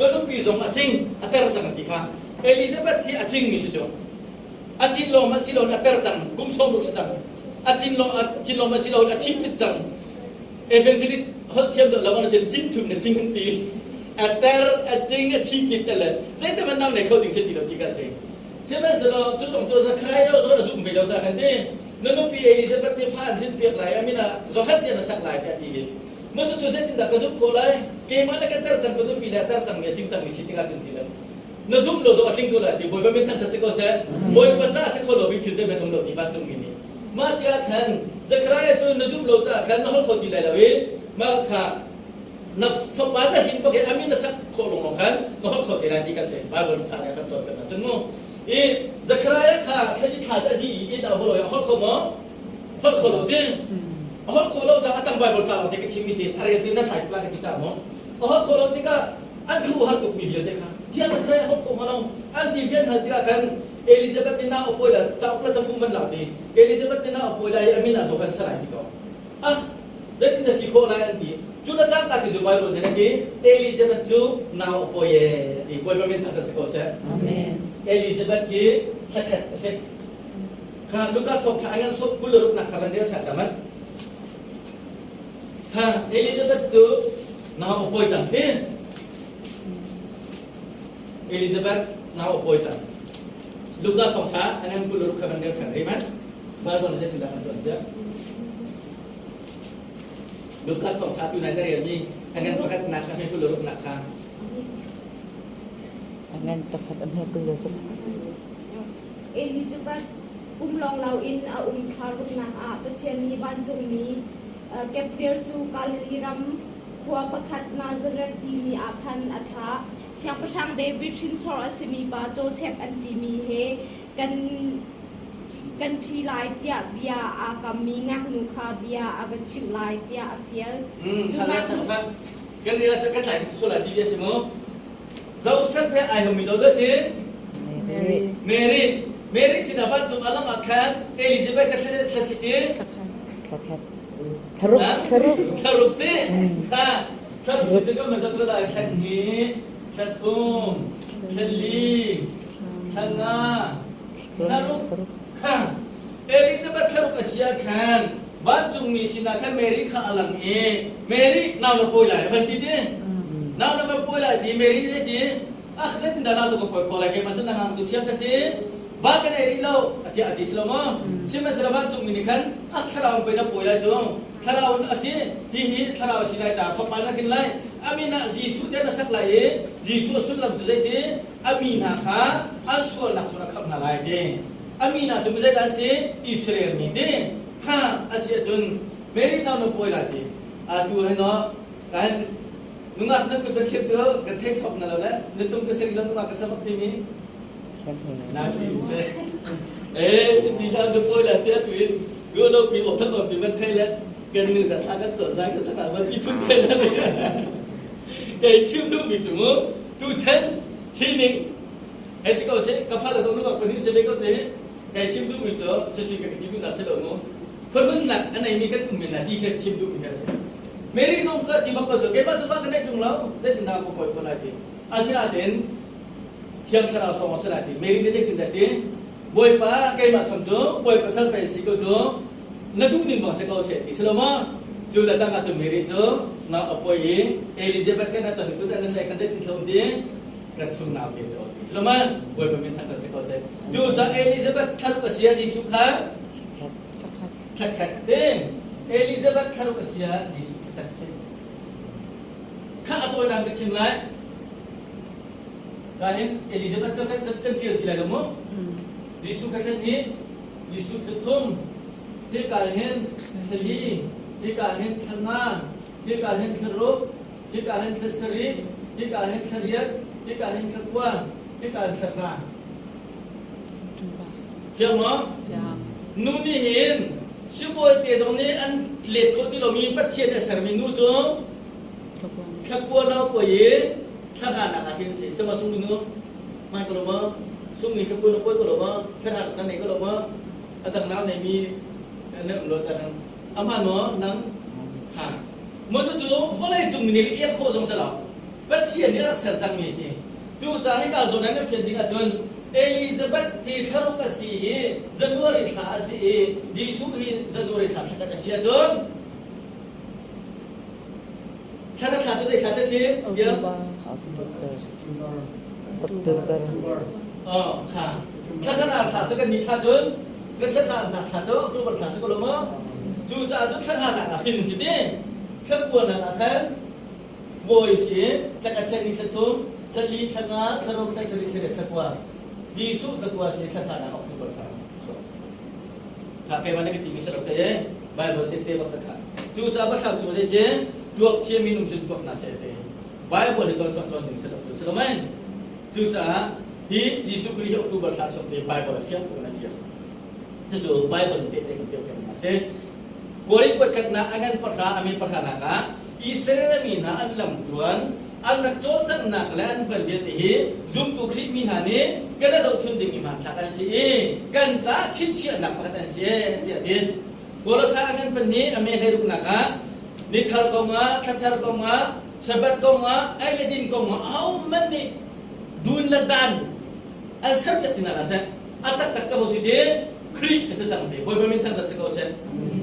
ก็นุ่มปีสงอาจิงอัตราจังที่ข้าเอลิซาเบธที่อาจิงมีสิจงอาจินโลมันสิโลนอัตราจังกุมสมลูกจังอาจินโลมันสิโลนอาทิปิจังเอเวนซิลิฮอลเทียมเดลวันจะจินทุ่มเนี่ยจิงกันตีอัตราอาจิงอาทิปิตเลยใจแต่มันนำในเขาดิ้งเสียทีเราที่กันเสียใช่ไหมสโลจุดของจุดสักใครเอาตัวสุ่มไปเราจะกันที่นั่นนุ่มปีเอลิซาเบธที่ฟ้าที่เปียกไหลอามินะจะหัดเดียนสักไหลที่ที่เมื่อจุดจุดเส้นที่ดักกระสุนโกไลเกมาแล้วก็อัตราจังก็นุ่มปีเลยอัตราจังเนี่ยจิงจังมีสิทธิ์การจุดที่เลยนั่นสุ่มเราจะอัดลิงก์ตัวละที่บอยเป็นท่านทัศน์ก็เสียบอยปัจจัยสักคนเราบิดที่จะเป็นองค์เราที่บ้านตรงนี้มาที่อาคารจะใครจะนั่นสุ่มเราจะอาคารนั่นเขาคนที่ไหนเราเองมาค่ะนับฟังบ้านนั้นหินพวกอามินสักคนลงมากันนั่นเขาคนที่ไหนที่กันเสียบาบุญชาเนี่ยเขาจดกันนะจนนู้จะใครค่ะแค่ที่ขาดดีอีดาวบุญเราเขาคนมั้งเขาคนเราดิเขาคนเราจะตั้งบาบุญชาเราที่กิจมิสิอะไรที่นั่นถ่ายปลากิจจามั้งเขาคนเราที่ก็อันคือหัดตุกมีเดียเด็กค่ะที่นั่นใครเขาคนมาเราอันที่เบียนหัดที่กันเอลิซาเบธนี่น่าอุปโภคเจ้าพระเจ้าฟุ้งมันเหล่านี้เอลิซาเบธนี่น่าอุปโภคอามินาสุขันสลายที่เขาเด็กที่สิโคลายอันที่จุดละจังการที่จะไปรู้เนี่ยที่เอลิซาเบธจูน่าอุปโภคที่บอยเป็นทางการศึกษาอาเมนเอลิซาเบธที่แค่เสร็จข้าลูกก็ทบทวนสุขบุรุษนักการเดียวแค่แต่มันข้าเอลิซาเบธจูน่าอุปโภคจังที่เอลิซาเบธน่าอุปโภคจังลูกก็ทบทวนบุรุษการเดียวแค่ได้ไหมบางคนจะtidak akan sajaลูกก็ทบทวนอยู่ในเรื่องนี้dengan pakat nak kami buruh nak kah dengan pakat aneh buruh Elizabeth long lau in tharuk nak pachian ni ban jong mi Gabriel chu kaliram khua pakhat Nazareth ti mi akhan atha siang pasang David Shinsor asimi ba Joseph anti mi heกันทีลายเตียเบียอากามีงักนุคาเบียอากาชิลายเตียอเฟียจุนักฟังกันเรียกจะกันใส่สุราดีเดียสิมั้งเราเสพให้ไอ้เขามีเราด้วยสิเมรี่สินะบ้านจุอาลังอาคารเอลิซาเบธก็เสด็จสิทีทารุกตีทารุกสิทีก็มันจะตัวอะไรฉันนี้ฉันทุ่มฉันลีฉันนาทารุกข้าเอลิซาเบธทารุกอาเซียขันบ้านจุงมีสินะแค่เมรี่ข้าอลังเมรี่น้ำมันป่วยไหลพันทีเดียน้ำมันป่วยไหลทีเมรี่เนี่ยทีเสร็จที่นั่นเราต้องป่วยโคลาเกมันจะนั่งอ่านดูเทียมกันสิบ้านกันเอริเราอาทิตย์ละมั้งใช่ไหมสระบ้านจุงมีนี่ขันสระอุ่นไปนับป่วยไหลจุงสระอุ่นอาศัยฮีสระอุ่นสิไหลจ่าฟักมันนั่งกินไหลอามีนาจีสุดเดียนักสักไหลจีสุสุดลำจุดใจทีอามีนาข้าอันส่วนหลักจุนักขับนาไหลทีอามีนาจุดไม่ใช่การสิอิสราเอลนี่ทีข้าอาศัยจุนเมรี่น้ำมันป่วยไหลทีตัวให้เนาะกันนุ่งอัดนั่นเป็นเช็ดตัวกันเทคช็อปนั่นแหละนั่นตุ้งก็เสร็จแล้วนุ่งอัดก็สมัครที่นี่น่าสิเซ่สิแล้วก็ป่วยแล้วเตี้ยตัวก็เราปีอดทั้งหมดปีมันเทแล้วกันหนึ่งสัปดาห์ก็จดใจก็สนามวันที่พึ่งได้แล้วไอ้ชิวดูมีจุ่มดูเช่นชีนิงไอ้ที่เขาเช่กาแฟเราต้องนุ่งอัดคนที่เสร็จก็เจ๊ไอ้ชิวดูมีจุ่มจะสิ่งกับที่ดูน่าเสียดายมั้งเพราะฉะนั้นอันไหนมีกันอุ่นเป็นอะไรที่แค่ชิวดูมีกันเสียเมรี่ต้องการที่บอกว่าจะเก็บมาจะฟังกันได้จุงแล้วได้ถึงดาวก็ปล่อยคนละทีอาศิลาเต็นเที่ยงชราทองอาศิลาทีเมรี่ได้ถึงได้ทีบอยป้าเก็บมาทำจ้บอยป้าสันไปสิก็จ้นั่นดูนี่มาสักเอาเสร็จที่สโลมาจูเลจังกับจูเมรี่จ้มาเอาไปเอลิซาเบธกันนั่นตอนนี้ก็ได้นั่นใส่กันได้ถึงสองทีกระชุ่มน้ำเกจ้ที่สโลมาบอยป้าเป็นทางกันสักเอาเสร็จจูจะเอลิซาเบธทารุกเสียจีสุขาขัดเด้เอลิซาเบธทารุกเสียจีสุข้าตัวนั้นก็ชิมเลยการเห็นเอลิซาเบธจะเป็นเกี่ยวที่ไรกันมั้งยิสุกันนี้ยิสุจะทุ่มที่การเห็นทะเลที่การเห็นขนาที่การเห็นขรุที่การเห็นขสรีที่การเห็นขเรียดที่การเห็นขกว่าที่การเห็นขกาเชื่อมั้งนู่นนี่เห็นชิบวยเตี๋ยตรงนี้อันเล็ดคนที่เรามีปัจเจียนในสารมินูจ้องขับวนเราป่วยถ้าหาหนักหินสิสมาสุมินูไม่ก็หรอกมั้งสุมิขับวนเราป่วยก็หรอกมั้งถ้าหานั่นเองก็หรอกมั้งถ้าตั้งน้ำในมีเนื้อเราจะอามาเนาะนั่งขาเมื่อจู่ๆฝรั่งจุ่มนี่เอียดโคตรสงสาร บัดเชียนนี่รักษาจังมีสิจูจ่าให้กาโซนั้นเนี่ยเชียนดิ้งจนเอลิซาเบธที่ทารุกสีจันวริชาสียิสุฮีจันวริชาสักการะเชียจนชาติชาติจะชาติสิเยอะ Oktober. ค่ะชาตินาชาติกันนิชาจนเป็นชาตินาชาติตัวบัตรชาติก็ลงมาจูจ่าจนชาตินาหินสิเด้ชักวนนาคันโวยสิจักรเชนิชทุมชลีชนะชนกเสรีเสรีชักวนยิสุชักวนสิชาตินาออกตัวบัตรชาติถ้าใครวันนี้ก็ตีมิสระเต้ไบเบิลเต้ภาษาขันจูจ่าภาษาจูเดเจตัวเทียมินุมสิตัวนาเสเต้ไบเบิลที่จนดิ้งสระจูสระมันจูจ่าฮียิสุคริสต์ออกตัวบัตรชาติสมเด็จไบเบิลเฟียมตัวนั้นเจียจู่ไบเบิลเต้เต้ก็เต้นาเสKorik berkata angan perkara amin perkara ka Israel mina alam tuan anak cocan nak lan perjetihi zoom tu krik mina ni kena zau chun ding iman cakan si kan ca chin chi anak perkara si jadi kalau sa angan penni ame heruk naka ni thar konga thar konga sabat konga ayadin konga au mani dun ladan al sabit tinala sa atak tak kau si de krik sedang de boy berminta tak kau sa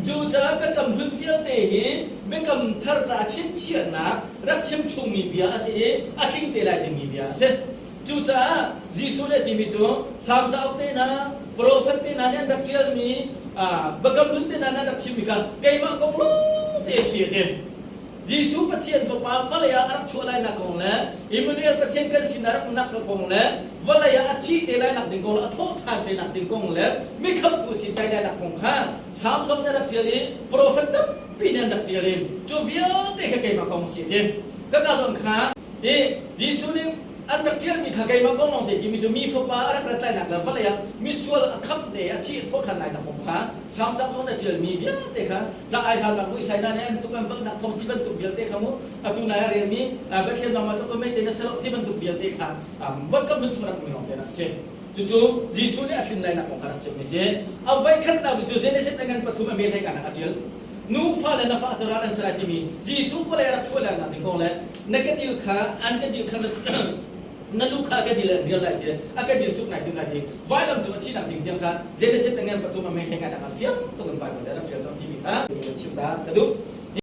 จูจ่าเบกำพื้นเฟียเตหีเบกำทาร์จ่าชิมเชียนะรักชิมชุงมีเบียสิอาคิงเตลัยมีเบียสิจูจ่าจิสุเลติมิโตสามจ่าอุเตนะโปรเฟตเตนะเนี่ยรักเชียมีเบกำพื้นเตนะรักชิมมีกันไกมาคงรู้เตเสียเตยิสุปะเทียนฝาฟะเลยรักชัวไลนักคงเลยอิมเนียลปะเทียนกันสินารักนักคงเลยวะเลยอาชีเตลัยนักดิ่งคงเลยทุกทางเตนักดิ่งคงเลยมีคำตัวสิใจนักคงข้าสามสองเนี่ยรักเทียนโปรเฟตต์ปีนันรักเทียนจูเวียเตะไกมาคงสิเตก็การสำคัญยิสุเนี่ยอันรักเทียนมีข้าไกมาคงลงเตที่มีจูมีฝารักรักใจนักเลยวะเลยมีส่วนคำเตะอาชีทุกทางในนักคงข้าสามสองเนี่ยเทียนมีเวียเตะข้าถ้าไอ้ทำนักวิสัยนั้นเนี่ยทุกคนฟังนักท่องที่บรรทุกเวียเตะข้ามูtu naya remi bersih nama tu kami tena selok tiban tu biar dekha bakal mencurang minum tena se cucu jisu ni asin lain nak mengkarak se mese awai kan tahu cucu ni se dengan patuma melai kan adil nu fala na fa aturan serati mi jisu pula yang chula na dingkong le negatif kha ante dil kha na lu kha ka dil real life je aka dil cuk na ti valam tu chi na ding tiang kha jene se dengan patuma melai kan afiam tu kan ba da biar jom ti mi kha cinta kadu